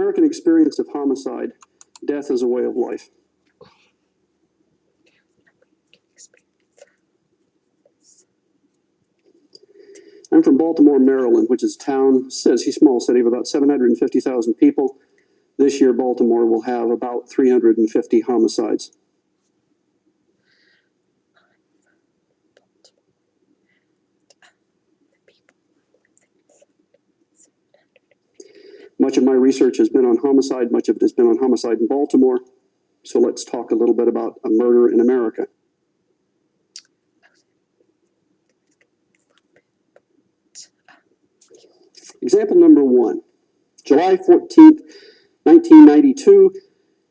American experience of homicide, death as a way of life. I'm from Baltimore, Maryland, which is a town, says a small city of about 750,000 people. This year, Baltimore will have about 350 homicides. Much of my research has been on homicide. Much of it has been on homicide in Baltimore. So let's talk a little bit about a murder in America. Example number 1. July 14th, 1992,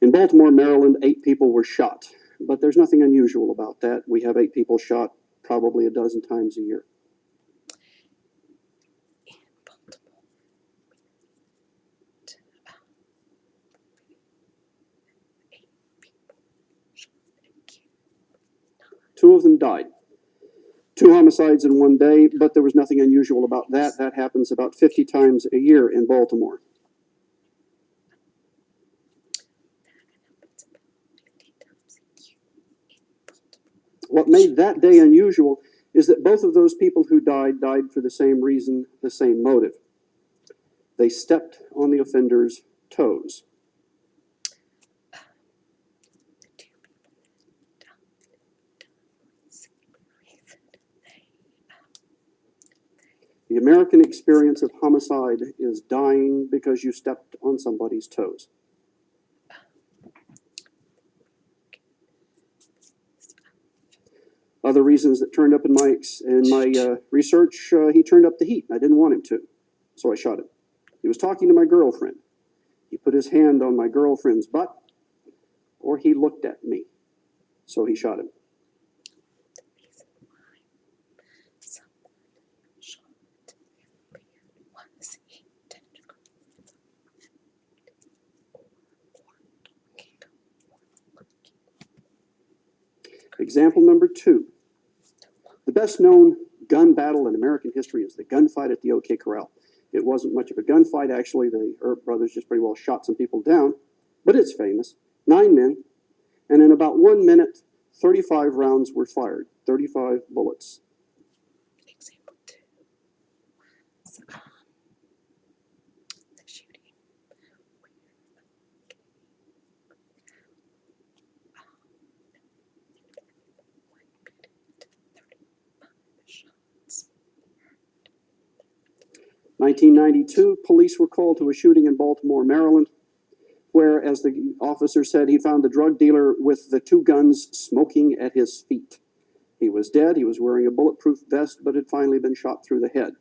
in Baltimore, Maryland, 8 people were shot. But there's nothing unusual about that. We have 8 people shot probably a dozen times a year. Two of them died. 2 homicides in one day, but there was nothing unusual about that. That happens about 50 times a year in Baltimore. What made that day unusual is that both of those people who died for the same reason, the same motive. They stepped on the offender's toes. The American experience of homicide is dying because you stepped on somebody's toes. Other reasons that turned up in my research, he turned up the heat. I didn't want him to, so I shot him. He was talking to my girlfriend. He put his hand on my girlfriend's butt, or he looked at me, so he shot him. Example number 2. The best known gun battle in American history is the gunfight at the OK Corral. It wasn't much of a gunfight, actually. The Earp brothers just pretty well shot some people down, but it's famous. 9 men, and in about 1 minute, 35 rounds were fired, 35 bullets. Example 2. So, the shooting shots. 1992, police were called to a shooting in Baltimore, Maryland, where, as the officer said, he found the drug dealer with the 2 guns smoking at his feet. He was dead. He was wearing a bulletproof vest, but had finally been shot through the head.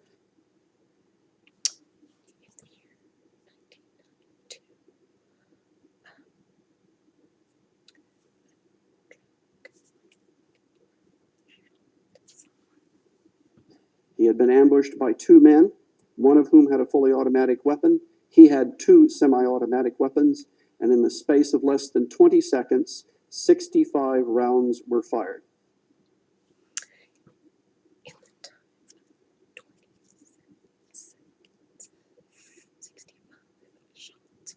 He had been ambushed by 2 men, one of whom had a fully automatic weapon. He had 2 semi-automatic weapons, and in the space of less than 20 seconds, 65 rounds were fired. In the time of 20 seconds, 65 shots.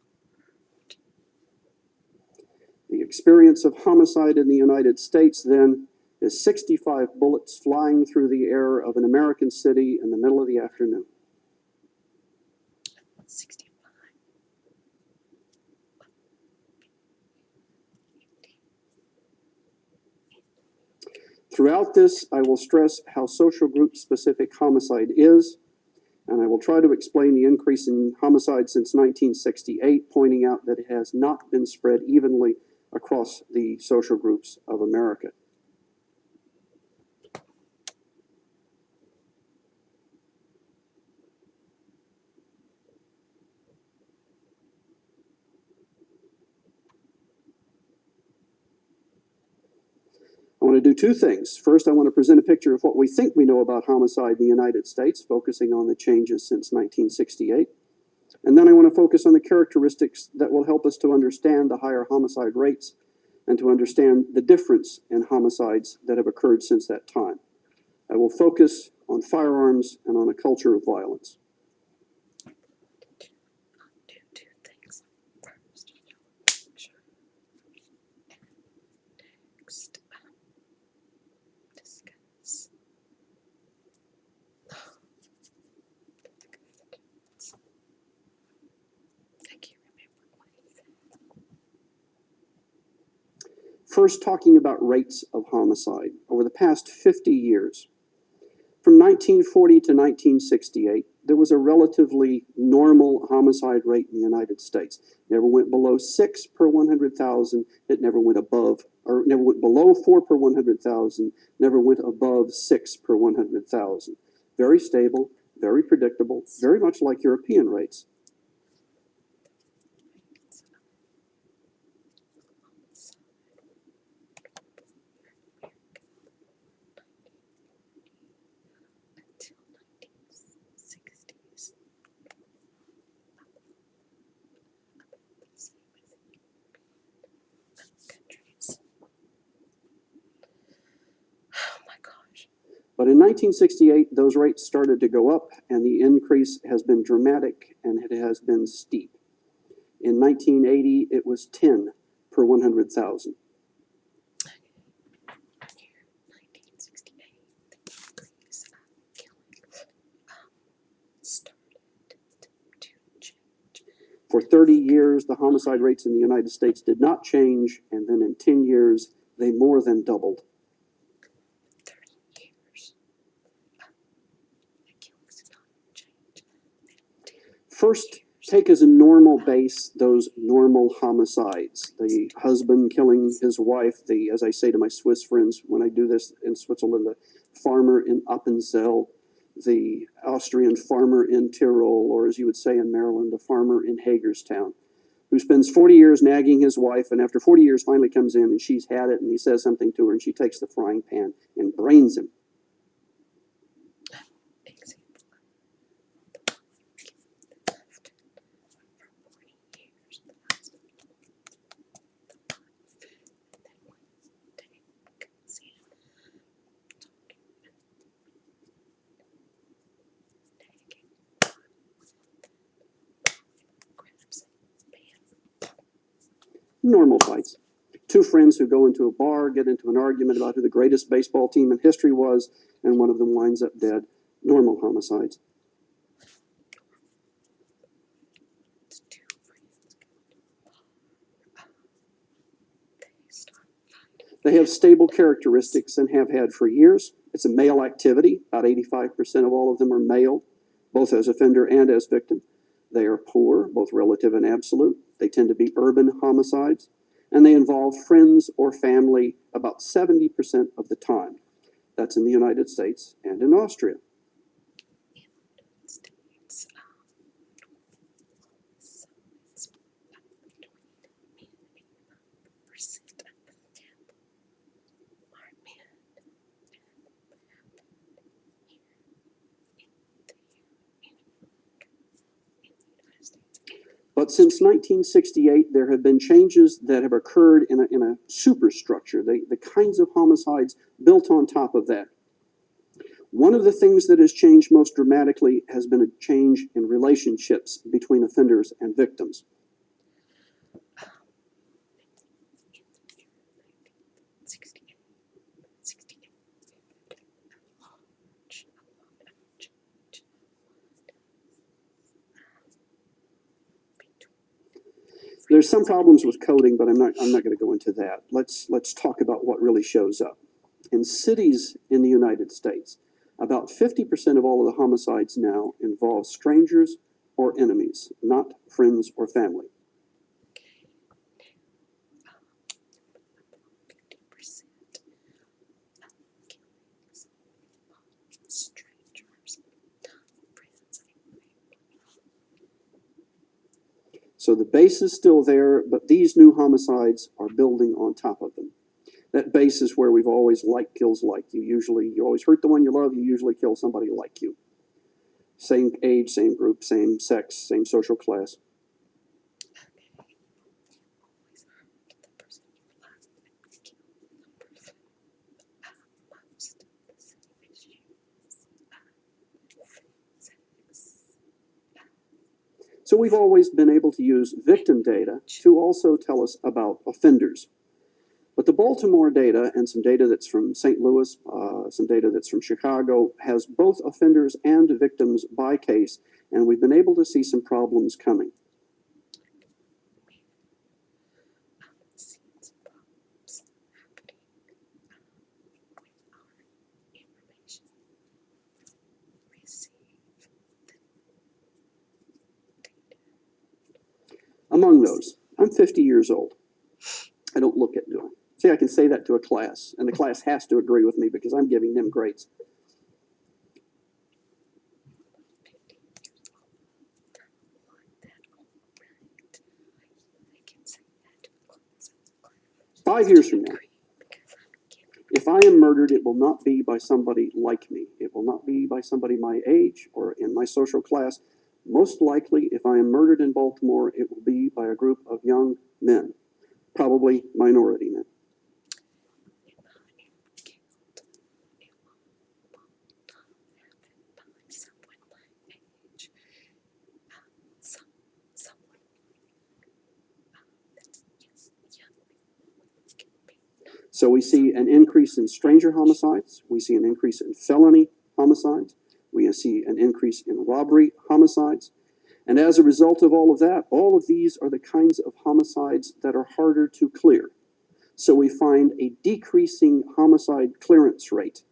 The experience of homicide in the United States, then, is 65 bullets flying through the air of an American city in the middle of the afternoon. 65. Throughout this, I will stress how social group specific homicide is, and I will try to explain the increase in homicide since 1968, pointing out that it has not been spread evenly across the social groups of America. I want to do 2 things. First, I want to present a picture of what we think we know about homicide in the United States, focusing on the changes since 1968. And then I want to focus on the characteristics that will help us to understand the higher homicide rates and to understand the difference in homicides that have occurred since that time. I will focus on firearms and on a culture of violence. Do 2 things. First, talking about rates of homicide over the past 50 years. From 1940 to 1968, there was a relatively normal homicide rate in the United States. Never went below 6 per 100,000. It never went above, or never went below 4 per 100,000. Never went above 6 per 100,000. Very stable, very predictable, very much like European rates. But in 1968, those rates started to go up, and the increase has been dramatic and it has been steep. In 1980, it was 10 per 100,000. For 30 years, the homicide rates in the United States did not change, and then in 10 years, they more than doubled. First, take as a normal base those normal homicides. The husband killing his wife, as I say to my Swiss friends when I do this in Switzerland, the farmer in Appenzell, the Austrian farmer in Tyrol, or as you would say in Maryland, the farmer in Hagerstown, who spends 40 years nagging his wife, and after 40 years finally comes in and she's had it and he says something to her and she takes the frying pan and brains him. Normal fights. Two friends who go into a bar, get into an argument about who the greatest baseball team in history was, and one of them winds up dead. Normal homicides. They have stable characteristics and have had for years. It's a male activity. About 85% of all of them are male, both as offender and as victim. They are poor, both relative and absolute. They tend to be urban homicides, and they involve friends or family about 70% of the time. That's in the United States and in Austria. But since 1968, there have been changes that have occurred in a superstructure, the kinds of homicides built on top of that. One of the things that has changed most dramatically has been a change in relationships between offenders and victims. There's some problems with coding, but I'm not going to go into that. Let's talk about what really shows up. In cities in the United States, about 50% of all of the homicides now involve strangers or enemies, not friends or family. So the base is still there, but these new homicides are building on top of them. That base is where we've always like kills like you. Usually, you always hurt the one you love, you usually kill somebody like you. Same age, same group, same sex, same social class. So we've always been able to use victim data to also tell us about offenders. But the Baltimore data and some data that's from St. Louis, some data that's from Chicago, has both offenders and victims by case, and we've been able to see some problems coming. those. I'm 50 years old. I don't look at doing. See, I can say that to a class, and the class has to agree with me because I'm giving them grades. I can say that to a class. 5 years from now, if I am murdered, it will not be by somebody like me. It will not be by somebody my age or in my social class. Most likely, if I am murdered in Baltimore, it will be by a group of young men, probably minority men. So we see an increase in stranger homicides. We see an increase in felony homicides. We see an increase in robbery homicides. And as a result of all of that, all of these are the kinds of homicides that are harder to clear. So we find a decreasing homicide clearance rate.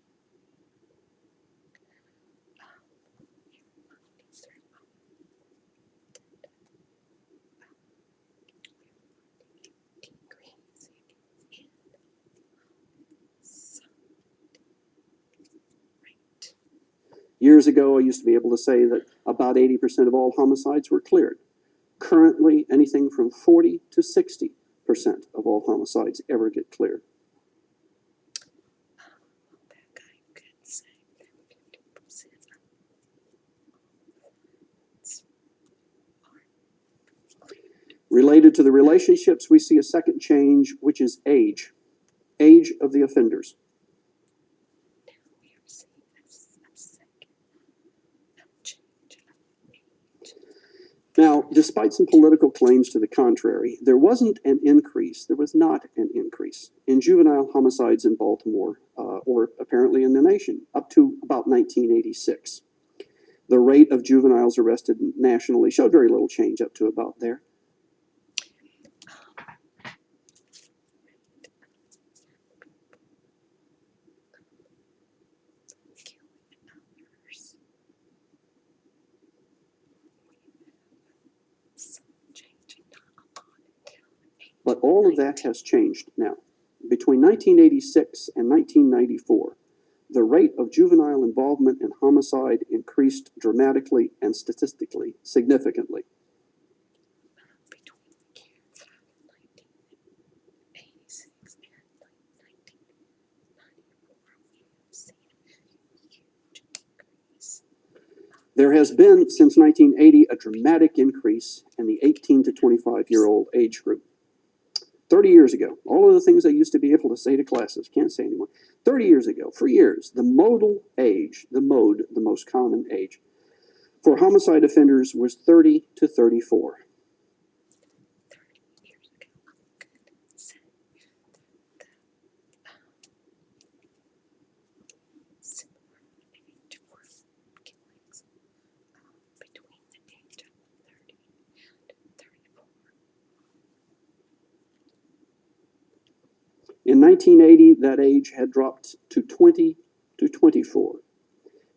Years ago, I used to be able to say that about 80% of all homicides were cleared. Currently, anything from 40 to 60% of all homicides ever get cleared. That guy could say that 50% Related to the relationships, we see a second change, which is age. Age of the offenders. now we are seeing a second change of age. Now, despite some political claims to the contrary, there wasn't an increase, there was not an increase in juvenile homicides in Baltimore, or apparently in the nation, up to about 1986. The rate of juveniles arrested nationally showed very little change up to about there. But all of that has changed now. Between 1986 and 1994, the rate of juvenile involvement in homicide increased dramatically and statistically significantly. Between the years of 1986 and 1994, we have seen a huge increase. There has been, since 1980, a dramatic increase in the 18 to 25-year-old age group. 30 years ago, all of the things I used to be able to say to classes, can't say anymore. 30 years ago, for years, the modal age, the most common age, for homicide offenders was 30 to 34. 30 years ago, I could say that similar age for killings between the age of 30 and 34. In 1980, that age had dropped to 20 to 24.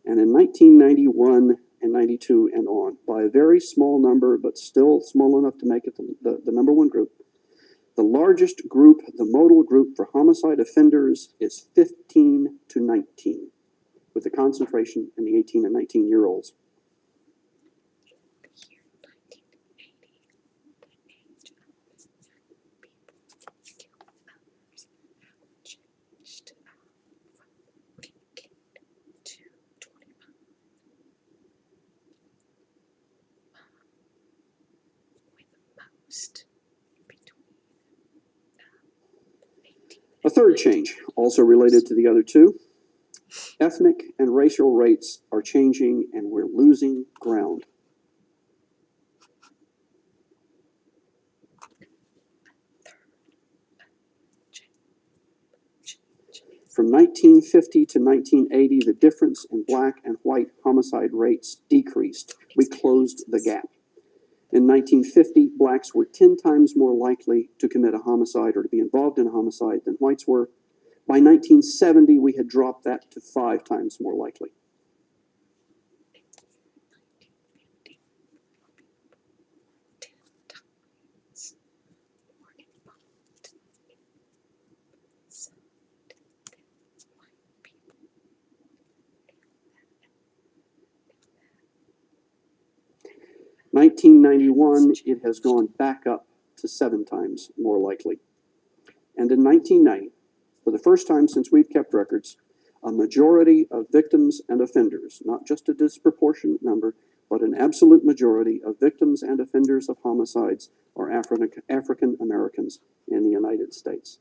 And in 1991 and 92 and on, by a very small number, but still small enough to make it the number one group, the largest group, the modal group for homicide offenders is 15 to 19, with the concentration in the 18 and 19-year-olds. The year 1980, the age of people killing others changed from 18 to 25. With most between 18 A third change, also related to the other two, ethnic and racial rates are changing and we're losing ground. From 1950 to 1980, the difference in black and white homicide rates decreased. We closed the gap. In 1950, blacks were 10 times more likely to commit a homicide or to be involved in a homicide than whites were. By 1970, we had dropped that to 5 times more likely. 1991, it has gone back up to 7 times more likely. And in 1990, for the first time since we've kept records, a majority of victims and offenders, not just a disproportionate number, but an absolute majority of victims and offenders of homicides are African Americans in the United States.